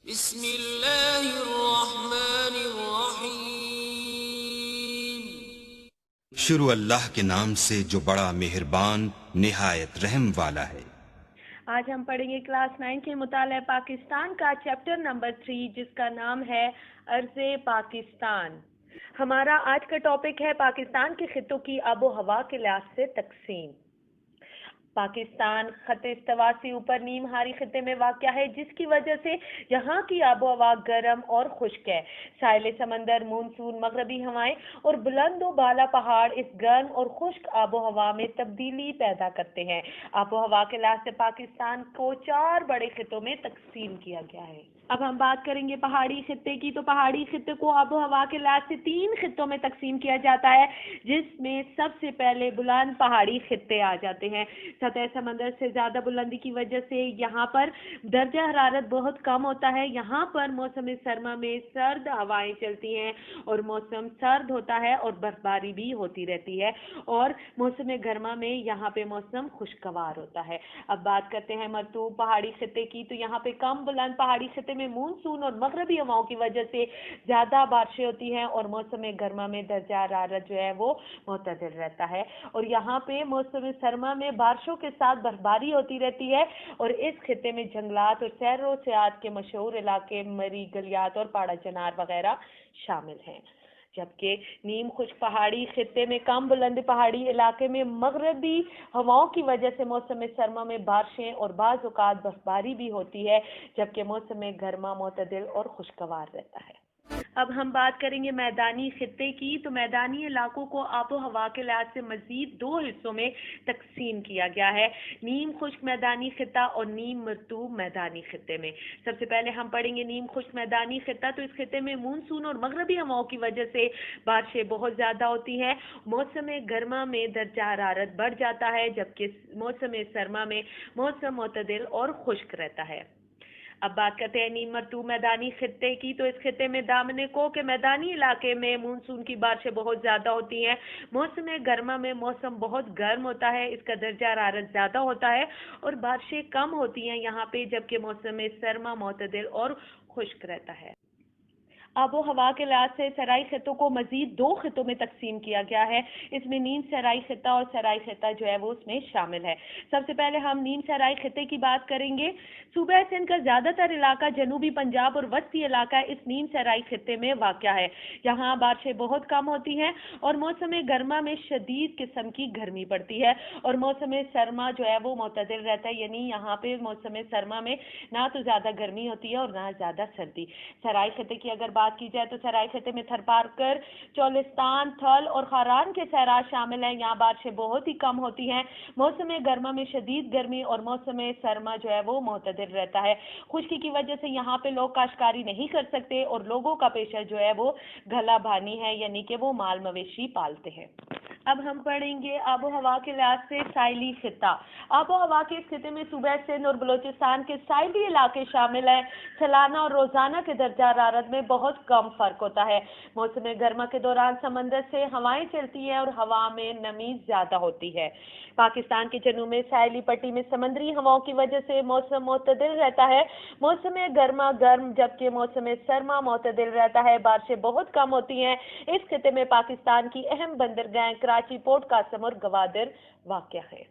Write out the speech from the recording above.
بسم اللہ الرحمن الرحیم۔ شروع اللہ کے نام سے جو بڑا مہربان نہایت رحم والا ہے۔ آج ہم پڑھیں گے کلاس 9 کے مطالعہ پاکستان کا چیپٹر نمبر 3 جس کا نام ہے ارض پاکستان۔ ہمارا آج کا ٹاپک ہے پاکستان کے خطوں کی آب و ہوا کے لحاظ سے تقسیم۔ پاکستان خط استوا سے اوپر نیم ہاری خطے میں واقع ہے، جس کی وجہ سے یہاں کی آب و ہوا گرم اور خشک ہے۔ ساحل سمندر، مونسون، مغربی ہوائیں اور بلند و بالا پہاڑ اس گرم اور خشک آب و ہوا میں تبدیلی پیدا کرتے ہیں۔ آب و ہوا کے لحاظ سے پاکستان کو 4 بڑے خطوں میں تقسیم کیا گیا ہے۔ اب ہم بات کریں گے پہاڑی خطے کی، تو پہاڑی خطے کو آب و ہوا کے لحاظ سے 3 خطوں میں تقسیم کیا جاتا ہے، جس میں سب سے پہلے بلند پہاڑی خطے آ جاتے ہیں۔ سطح سمندر سے زیادہ بلندی کی وجہ سے یہاں پر درجہ حرارت بہت کم ہوتا ہے۔ یہاں پر موسم سرما میں سرد ہوائیں چلتی ہیں اور موسم سرد ہوتا ہے اور برف باری بھی ہوتی رہتی ہے، اور موسم گرما میں یہاں پہ موسم خوشگوار ہوتا ہے۔ اب بات کرتے ہیں مرطوب پہاڑی خطے کی، تو یہاں پہ کم بلند پہاڑی خطے میں مونسون اور مغربی ہواؤں کی وجہ سے زیادہ بارشیں ہوتی ہیں اور موسم گرما میں درجہ حرارت جو ہے وہ معتدل رہتا ہے، اور یہاں پہ موسم سرما میں بارشوں کے ساتھ برفباری ہوتی رہتی ہے، اور اس خطے میں جنگلات اور سیر و سیاحت کے مشہور علاقے مری گلیات اور پاڑا چنار وغیرہ شامل ہیں۔ جبکہ نیم خشک پہاڑی خطے میں کم بلند پہاڑی علاقے میں مغربی ہواؤں کی وجہ سے موسم سرما میں بارشیں اور بعض اوقات برفباری بھی ہوتی ہے، جبکہ موسم گرما معتدل اور خوشگوار رہتا ہے۔ اب ہم بات کریں گے میدانی خطے کی، تو میدانی علاقوں کو آب و ہوا کے لحاظ سے مزید 2 حصوں میں تقسیم کیا گیا ہے، نیم خشک میدانی خطہ اور نیم مرطوب میدانی خطے میں۔ سب سے پہلے ہم پڑھیں گے نیم خشک میدانی خطہ، تو اس خطے میں مونسون اور مغربی ہواؤں کی وجہ سے بارشیں بہت زیادہ ہوتی ہیں، موسم گرما میں درجہ حرارت بڑھ جاتا ہے، جبکہ موسم سرما میں موسم معتدل اور خشک رہتا ہے۔ اب بات کرتے ہیں نیم مرطوب میدانی خطے کی، تو اس خطے میں دامن کو کے میدانی علاقے میں مونسون کی بارشیں بہت زیادہ ہوتی ہیں، موسم گرما میں موسم بہت گرم ہوتا ہے، اس کا درجہ حرارت زیادہ ہوتا ہے اور بارشیں کم ہوتی ہیں یہاں پہ، جبکہ موسم سرما معتدل اور خشک رہتا ہے۔ آب و ہوا کے لحاظ سے صحرائی خطوں کو مزید 2 خطوں میں تقسیم کیا گیا ہے، اس میں نیم صحرائی خطہ اور صحرائی خطہ جو ہے وہ اس میں شامل ہے۔ سب سے پہلے ہم نیم صحرائی خطے کی بات کریں گے۔ صوبہ سندھ کا زیادہ تر علاقہ جنوبی پنجاب اور وسطی علاقہ اس نیم صحرائی خطے میں واقع ہے۔ یہاں بارشیں بہت کم ہوتی ہیں اور موسم گرما میں شدید قسم کی گرمی پڑتی ہے، اور موسم سرما جو ہے وہ معتدل رہتا ہے، یعنی یہاں پہ موسم سرما میں نہ تو زیادہ گرمی ہوتی ہے اور نہ زیادہ سردی۔ صحرائی خطے کی اگر بات کی جائے تو صحرائی خطے میں تھر پارکر، چولستان، تھل اور خاران کے صحرا شامل ہیں۔ یہاں بارشیں بہت ہی کم ہوتی ہیں، موسم گرما میں شدید گرمی اور موسم سرما جو ہے وہ معتدل رہتا ہے۔ خشکی کی وجہ سے یہاں پہ لوگ کاشتکاری نہیں کر سکتے اور لوگوں کا پیشہ جو ہے وہ گھلا بھانی ہے، یعنی کہ وہ مال مویشی پالتے ہیں۔ اب ہم پڑھیں گے آب و ہوا کے لحاظ سے ساحلی خطہ۔ آب و ہوا کے اس خطے میں صوبہ سندھ اور بلوچستان کے ساحلی علاقے شامل ہیں۔ سالانہ اور روزانہ کے درجہ حرارت میں بہت کم فرق ہوتا ہے۔ موسم گرما کے دوران سمندر سے ہوائیں چلتی ہیں اور ہوا میں نمی زیادہ ہوتی ہے۔ پاکستان کے جنوب میں ساحلی پٹی میں سمندری ہواؤں کی وجہ سے موسم معتدل رہتا ہے، موسم گرما گرم جبکہ موسم سرما معتدل رہتا ہے، بارشیں بہت کم ہوتی ہیں۔ اس خطے میں پاکستان کی اہم بندرگاہیں کراچی، پورٹ قاسم اور گوادر واقع ہے۔